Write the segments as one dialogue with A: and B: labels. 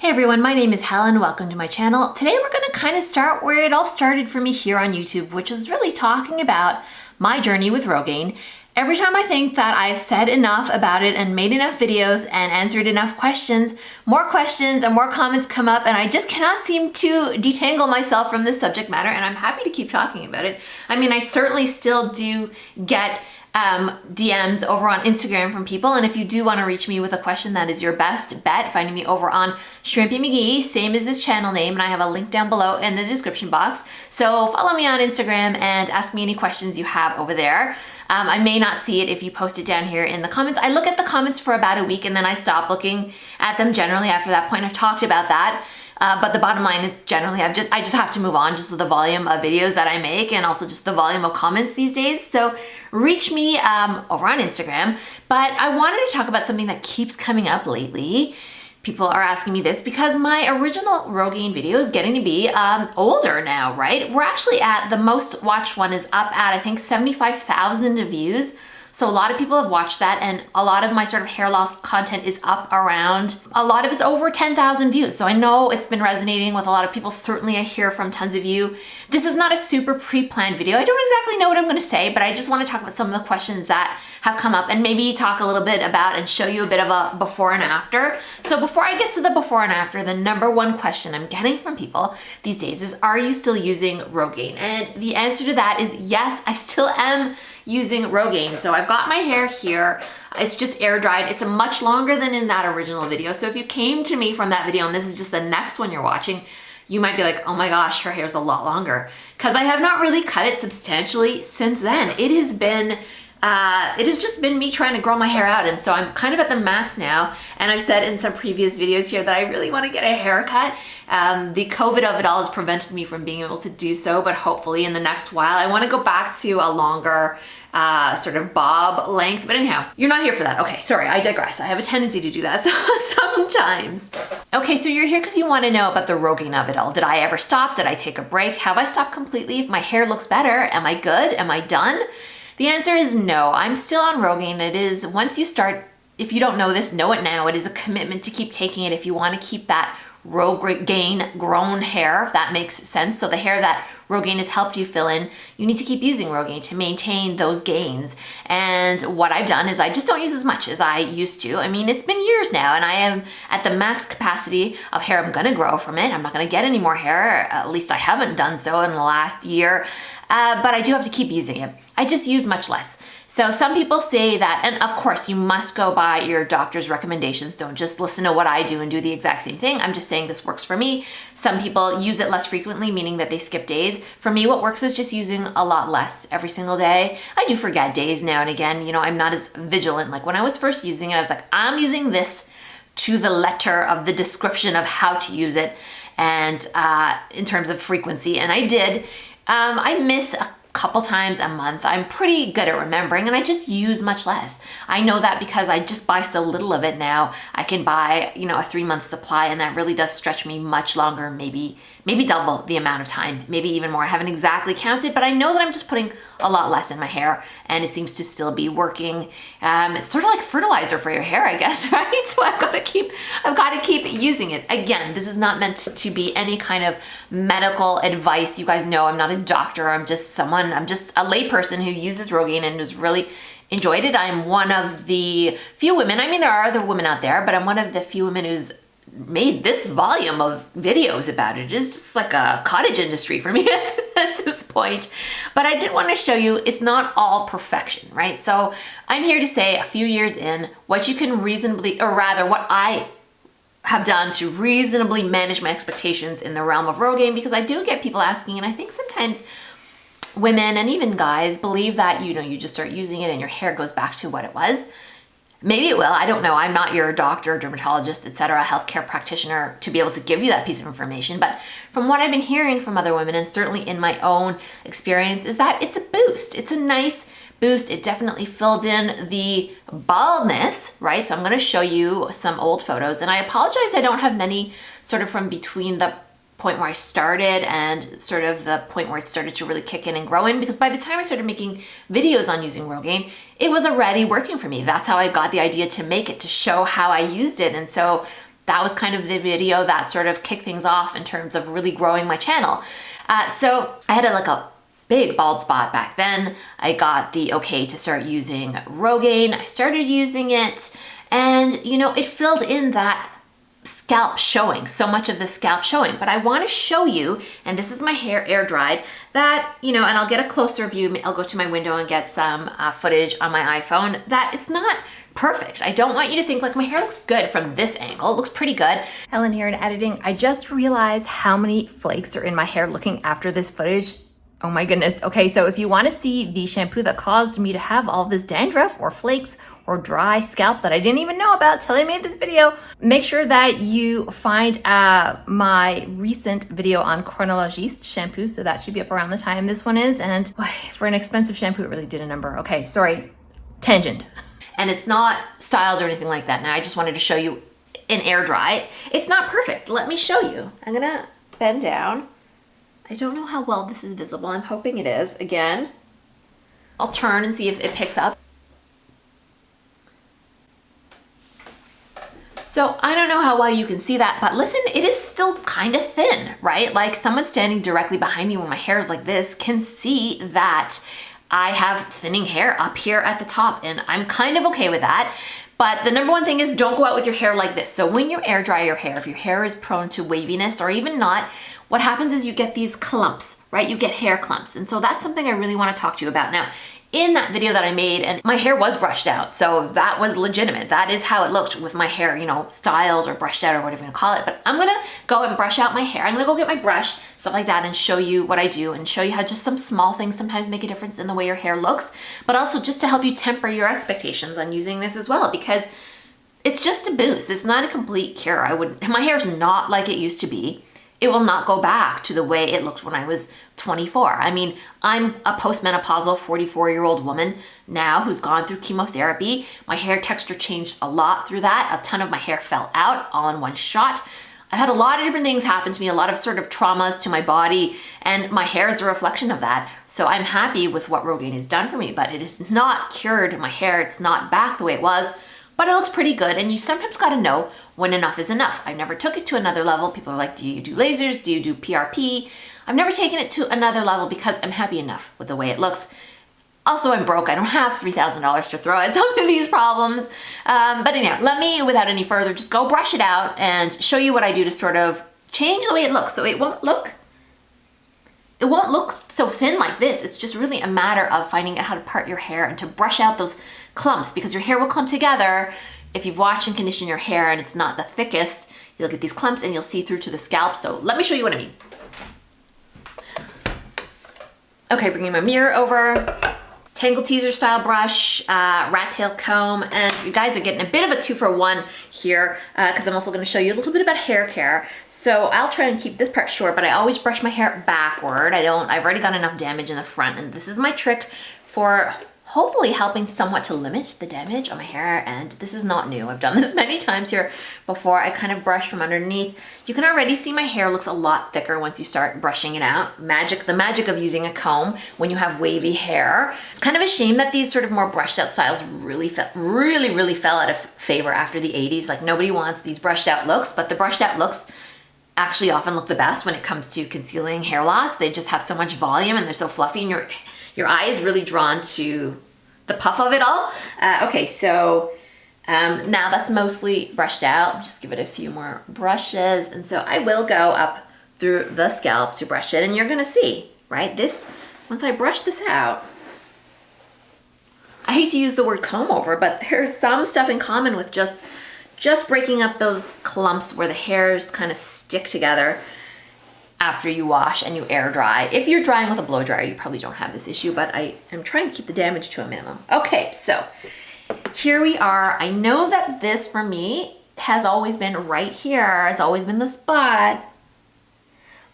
A: Hey everyone, my name is Helen. Welcome to my channel. Today we're going to kind of start where it all started for me here on YouTube, which is really talking about my journey with Rogaine. Every time I think that I've said enough about it and made enough videos and answered enough questions and more comments come up, and I just cannot seem to detangle myself from this subject matter, and I'm happy to keep talking about it. I mean, I certainly still do get DMs over on Instagram from people, and if you do want to reach me with a question, that is your best bet, finding me over on Shrimpy McGee, same as this channel name, and I have a link down below in the description box. So follow me on Instagram and ask me any questions you have over there. I may not see it if you post it down here in the comments. I look at the comments for about a week and then I stop looking at them generally after that point. I've talked about that. But the bottom line is generally I just have to move on just with the volume of videos that I make and also just the volume of comments these days. So reach me over on Instagram. But I wanted to talk about something that keeps coming up lately. People are asking me this because my original Rogaine video is getting to be older now, right? We're actually at the most watched one is up at I think 75,000 views. So a lot of people have watched that, and a lot of my sort of hair loss content is up around, a lot of it's over 10,000 views. So I know it's been resonating with a lot of people. Certainly I hear from tons of you. This is not a super pre-planned video. I don't exactly know what I'm gonna say, but I just wanna talk about some of the questions that have come up and maybe talk a little bit about and show you a bit of a before and after. So before I get to the before and after, the number one question I'm getting from people these days is, are you still using Rogaine? And the answer to that is yes, I still am using Rogaine. So I've got my hair here. It's just air dried. It's much longer than in that original video. So if you came to me from that video and this is just the next one you're watching, you might be like, oh my gosh, her hair's a lot longer. Because I have not really cut it substantially since then. It has just been me trying to grow my hair out, and so I'm kind of at the max now, and I've said in some previous videos here that I really want to get a haircut. The COVID of it all has prevented me from being able to do so, but hopefully in the next while I want to go back to a longer sort of bob length. But anyhow, you're not here for that. Okay, sorry, I digress. I have a tendency to do that sometimes. Okay, so you're here because you want to know about the Rogaine of it all. Did I ever stop? Did I take a break? Have I stopped completely? If my hair looks better, am I good? Am I done? The answer is no. I'm still on Rogaine. It is, once you start, if you don't know this, know it now. It is a commitment to keep taking it if you want to keep that Rogaine grown hair, if that makes sense. So the hair that Rogaine has helped you fill in, you need to keep using Rogaine to maintain those gains. And what I've done is I just don't use as much as I used to. I mean, it's been years now and I am at the max capacity of hair I'm gonna grow from it. I'm not gonna get any more hair, at least I haven't done so in the last year. But I do have to keep using it. I just use much less. So some people say that, and of course you must go by your doctor's recommendations. Don't just listen to what I do and do the exact same thing. I'm just saying this works for me. Some people use it less frequently, meaning that they skip days. For me, what works is just using a lot less every single day. I do forget days now and again. You know, I'm not as vigilant. Like when I was first using it, I was like, I'm using this to the letter of the description of how to use it, and in terms of frequency, and I did. I miss a couple times a month. I'm pretty good at remembering, and I just use much less. I know that because I just buy so little of it now. I can buy, you know, a 3-month supply, and that really does stretch me much longer, maybe double the amount of time, maybe even more. I haven't exactly counted, but I know that I'm just putting a lot less in my hair, and it seems to still be working. It's sort of like fertilizer for your hair, I guess, right? So I've got to keep using it. Again, this is not meant to be any kind of medical advice. You guys know I'm not a doctor. I'm just a layperson who uses Rogaine and has really enjoyed it. I'm one of the few women, I mean, there are other women out there, but I'm one of the few women who's made this volume of videos about it. It is just like a cottage industry for me at this point. But I did want to show you it's not all perfection, right? So I'm here to say a few years in, what you can reasonably, or rather what I have done to reasonably manage my expectations in the realm of Rogaine, because I do get people asking, and I think sometimes women and even guys believe that, you know, you just start using it and your hair goes back to what it was. Maybe it will, I don't know. I'm not your doctor, dermatologist, etc., healthcare practitioner to be able to give you that piece of information. But from what I've been hearing from other women, and certainly in my own experience, is that it's a boost. It's a nice boost. It definitely filled in the baldness, right? So I'm gonna show you some old photos, and I apologize I don't have many sort of from between the point where I started and sort of the point where it started to really kick in and grow in, because by the time I started making videos on using Rogaine, it was already working for me. That's how I got the idea to make it, to show how I used it. And so that was kind of the video that sort of kicked things off in terms of really growing my channel. So I had like a big bald spot back then. I got the okay to start using Rogaine. I started using it, and you know, it filled in that scalp showing, so much of the scalp showing. But I want to show you, and this is my hair air dried, that, you know, and I'll get a closer view. I'll go to my window and get some footage on my iPhone, that it's not perfect. I don't want you to think like my hair looks good from this angle. It looks pretty good. Helen here in editing. I just realized how many flakes are in my hair looking after this footage. Oh my goodness. Okay, so if you want to see the shampoo that caused me to have all this dandruff or flakes or dry scalp that I didn't even know about till I made this video, make sure that you find my recent video on chronologiste shampoo. So that should be up around the time this one is. And boy, for an expensive shampoo, it really did a number. Okay, sorry, tangent. And it's not styled or anything like that. Now I just wanted to show you an air dry. It's not perfect. Let me show you. I'm gonna bend down. I don't know how well this is visible. I'm hoping it is. Again, I'll turn and see if it picks up. So I don't know how well you can see that, but listen, it is still kind of thin, right? Like someone standing directly behind me when my hair is like this can see that I have thinning hair up here at the top, and I'm kind of okay with that. But the number one thing is don't go out with your hair like this. So when you air dry your hair, if your hair is prone to waviness or even not, what happens is you get these clumps, right? You get hair clumps. And so that's something I really want to talk to you about. Now, in that video that I made, and my hair was brushed out, so that was legitimate. That is how it looked with my hair, you know, styled or brushed out or whatever you call it. But I'm gonna go and brush out my hair. I'm gonna go get my brush, stuff like that, and show you what I do and show you how just some small things sometimes make a difference in the way your hair looks, but also just to help you temper your expectations on using this as well, because it's just a boost. It's not a complete cure. My hair's not like it used to be. It will not go back to the way it looked when I was 24. I mean, I'm a postmenopausal 44-year-old woman now who's gone through chemotherapy. My hair texture changed a lot through that. A ton of my hair fell out all in one shot. I had a lot of different things happen to me, a lot of sort of traumas to my body, and my hair is a reflection of that. So I'm happy with what Rogaine has done for me, but it has not cured my hair. It's not back the way it was, but it looks pretty good. And you sometimes gotta know when enough is enough. I never took it to another level. People are like, do you do lasers? Do you do PRP? I've never taken it to another level because I'm happy enough with the way it looks. Also, I'm broke. I don't have $3,000 to throw at some of these problems. But anyhow, let me, without any further, just go brush it out and show you what I do to sort of change the way it looks. So it won't look so thin like this. It's just really a matter of finding out how to part your hair and to brush out those clumps, because your hair will clump together. If you've washed and conditioned your hair and it's not the thickest, you'll get these clumps and you'll see through to the scalp. So let me show you what I mean. Okay, bringing my mirror over, Tangle Teaser style brush, rat tail comb, and you guys are getting a bit of a 2-for-1 here because I'm also going to show you a little bit about hair care. So I'll try and keep this part short, but I always brush my hair backward. I've already got enough damage in the front, and this is my trick for hopefully helping somewhat to limit the damage on my hair. And this is not new. I've done this many times here before. I kind of brush from underneath. You can already see my hair looks a lot thicker once you start brushing it out. The magic of using a comb when you have wavy hair. It's kind of a shame that these sort of more brushed out styles really fell out of favor after the 80s. Like nobody wants these brushed out looks, but the brushed out looks actually often look the best when it comes to concealing hair loss. They just have so much volume and they're so fluffy, and your eye is really drawn to the puff of it all. Okay, so now that's mostly brushed out. Just give it a few more brushes. And so I will go up through the scalp to brush it, and you're gonna see, right? Once I brush this out, I hate to use the word comb over, but there's some stuff in common with just breaking up those clumps where the hairs kind of stick together after you wash and you air dry. If you're drying with a blow dryer, you probably don't have this issue, but I am trying to keep the damage to a minimum. Okay, so here we are. I know that this for me has always been right here, has always been the spot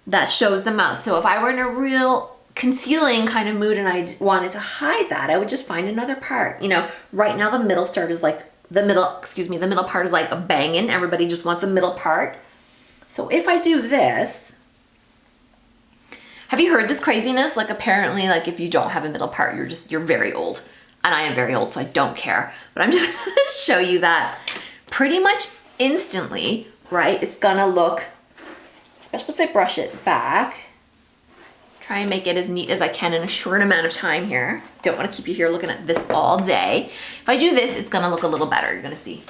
A: that shows the most. So if I were in a real concealing kind of mood and I wanted to hide that, I would just find another part. You know, right now the middle part is like a banging. Everybody just wants a middle part. So if I do this, have you heard this craziness? Like apparently, like if you don't have a middle part, you're very old. And I am very old, so I don't care. But I'm just gonna show you that pretty much instantly, right? It's gonna look, especially if I brush it back, try and make it as neat as I can in a short amount of time here. Just don't want to keep you here looking at this all day. If I do this, it's gonna look a little better, you're gonna see.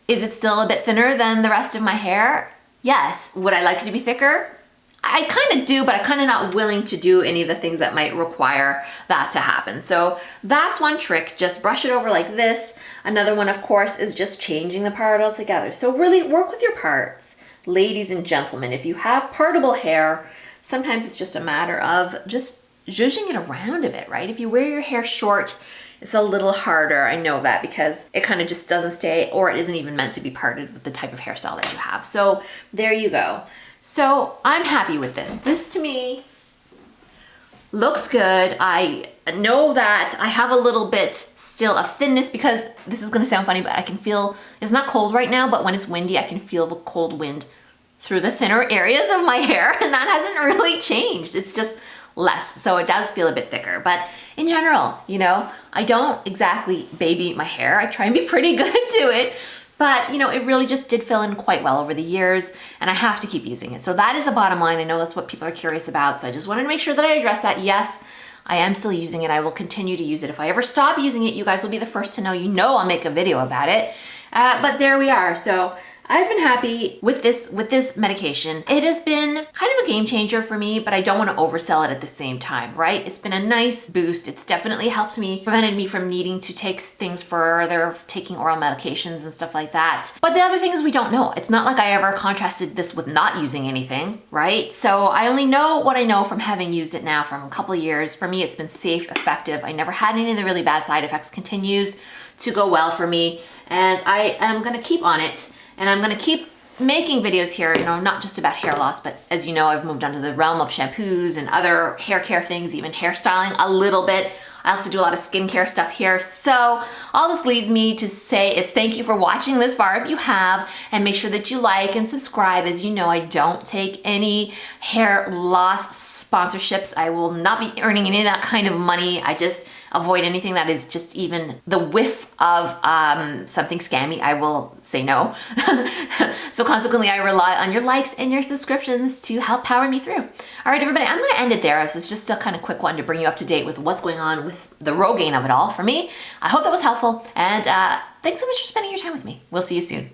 A: Is it still a bit thinner than the rest of my hair? Yes. Would I like it to be thicker? I kind of do, but I'm kind of not willing to do any of the things that might require that to happen. So that's one trick, just brush it over like this. Another one, of course, is just changing the part altogether. So really work with your parts. Ladies and gentlemen, if you have partable hair, sometimes it's just a matter of just zhuzhing it around a bit, right? If you wear your hair short, it's a little harder. I know that because it kind of just doesn't stay, or it isn't even meant to be parted with the type of hairstyle that you have. So there you go. So I'm happy with this. This to me looks good. I know that I have a little bit still of thinness because this is gonna sound funny, but I can feel, it's not cold right now, but when it's windy, I can feel the cold wind through the thinner areas of my hair, and that hasn't really changed. It's just less, so it does feel a bit thicker. But in general, you know, I don't exactly baby my hair. I try and be pretty good to it, but you know, it really just did fill in quite well over the years, and I have to keep using it. So that is the bottom line. I know that's what people are curious about, so I just wanted to make sure that I address that. Yes, I am still using it. I will continue to use it. If I ever stop using it, you guys will be the first to know. You know I'll make a video about it. But there we are. So I've been happy with this medication. It has been kind of a game changer for me, but I don't want to oversell it at the same time, right? It's been a nice boost. It's definitely helped me, prevented me from needing to take things further, taking oral medications and stuff like that. But the other thing is we don't know. It's not like I ever contrasted this with not using anything, right? So I only know what I know from having used it now from a couple of years. For me, it's been safe, effective. I never had any of the really bad side effects. Continues to go well for me, and I am gonna keep on it. And I'm gonna keep making videos here, you know, not just about hair loss, but as you know, I've moved on to the realm of shampoos and other hair care things, even hairstyling a little bit. I also do a lot of skincare stuff here. So all this leads me to say is thank you for watching this far if you have, and make sure that you like and subscribe. As you know, I don't take any hair loss sponsorships. I will not be earning any of that kind of money. I just avoid anything that is just even the whiff of something scammy. I will say no. So consequently, I rely on your likes and your subscriptions to help power me through. All right, everybody, I'm gonna end it there. This is just a kind of quick one to bring you up to date with what's going on with the Rogaine of it all for me. I hope that was helpful, and thanks so much for spending your time with me. We'll see you soon.